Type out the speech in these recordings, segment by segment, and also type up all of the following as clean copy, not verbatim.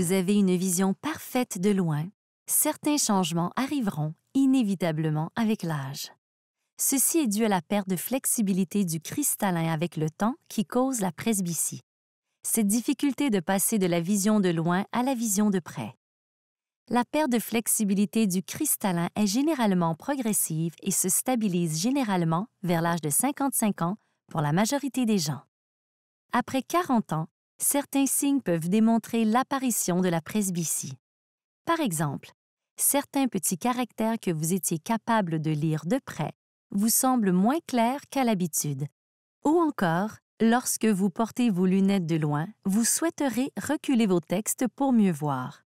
vous avez une vision parfaite de loin, certains changements arriveront inévitablement avec l'âge. Ceci est dû à la perte de flexibilité du cristallin avec le temps qui cause la presbytie. Cette difficulté de passer de la vision de loin à la vision de près. La perte de flexibilité du cristallin est généralement progressive et se stabilise généralement vers l'âge de 55 ans pour la majorité des gens. Après 40 ans, certains signes peuvent démontrer l'apparition de la presbytie. Par exemple, certains petits caractères que vous étiez capable de lire de près vous semblent moins clairs qu'à l'habitude. Ou encore, lorsque vous portez vos lunettes de loin, vous souhaiterez reculer vos textes pour mieux voir.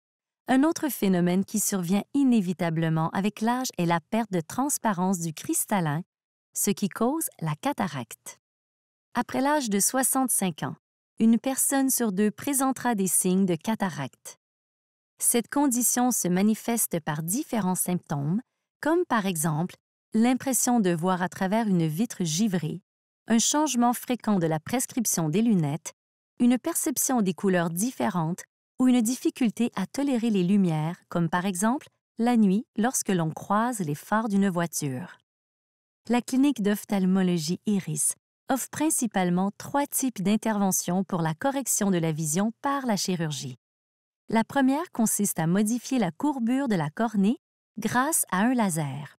Un autre phénomène qui survient inévitablement avec l'âge est la perte de transparence du cristallin, ce qui cause la cataracte. Après l'âge de 65 ans, une personne sur 2 présentera des signes de cataracte. Cette condition se manifeste par différents symptômes, comme par exemple l'impression de voir à travers une vitre givrée, un changement fréquent de la prescription des lunettes, une perception des couleurs différentes ou une difficulté à tolérer les lumières, comme par exemple la nuit lorsque l'on croise les phares d'une voiture. La clinique d'ophtalmologie Iris offre principalement 3 types d'interventions pour la correction de la vision par la chirurgie. La première consiste à modifier la courbure de la cornée grâce à un laser.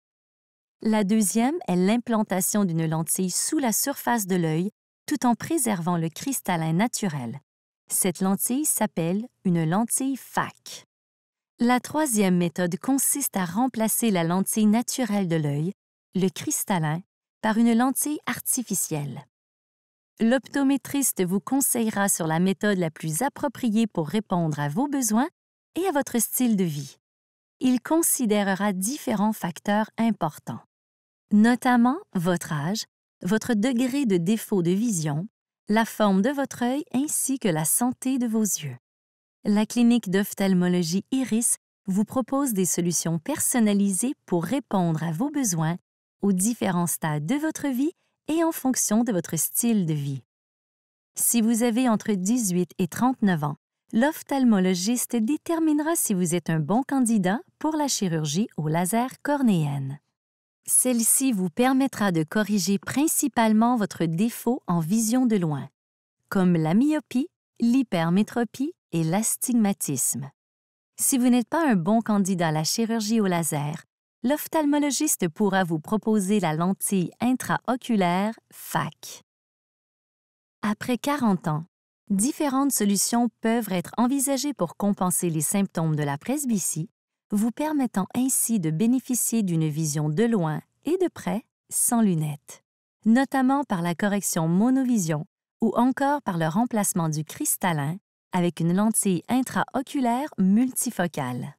La deuxième est l'implantation d'une lentille sous la surface de l'œil tout en préservant le cristallin naturel. Cette lentille s'appelle une lentille phaque. La troisième méthode consiste à remplacer la lentille naturelle de l'œil, le cristallin, par une lentille artificielle. L'optométriste vous conseillera sur la méthode la plus appropriée pour répondre à vos besoins et à votre style de vie. Il considérera différents facteurs importants, notamment votre âge, votre degré de défaut de vision, la forme de votre œil ainsi que la santé de vos yeux. La clinique d'ophtalmologie Iris vous propose des solutions personnalisées pour répondre à vos besoins aux différents stades de votre vie et en fonction de votre style de vie. Si vous avez entre 18 et 39 ans, l'ophtalmologiste déterminera si vous êtes un bon candidat pour la chirurgie au laser cornéenne. Celle-ci vous permettra de corriger principalement votre défaut en vision de loin, comme la myopie, l'hypermétropie et l'astigmatisme. Si vous n'êtes pas un bon candidat à la chirurgie au laser, l'ophtalmologiste pourra vous proposer la lentille intraoculaire phaque. Après 40 ans, différentes solutions peuvent être envisagées pour compenser les symptômes de la presbytie, vous permettant ainsi de bénéficier d'une vision de loin et de près sans lunettes, notamment par la correction monovision ou encore par le remplacement du cristallin avec une lentille intraoculaire multifocale.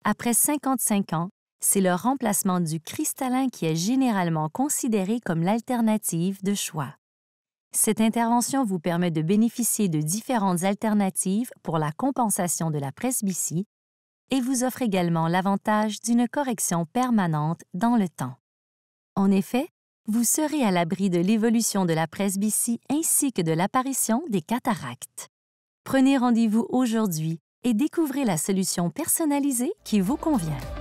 Après 55 ans, c'est le remplacement du cristallin qui est généralement considéré comme l'alternative de choix. Cette intervention vous permet de bénéficier de différentes alternatives pour la compensation de la presbytie et vous offre également l'avantage d'une correction permanente dans le temps. En effet, vous serez à l'abri de l'évolution de la presbytie ainsi que de l'apparition des cataractes. Prenez rendez-vous aujourd'hui et découvrez la solution personnalisée qui vous convient.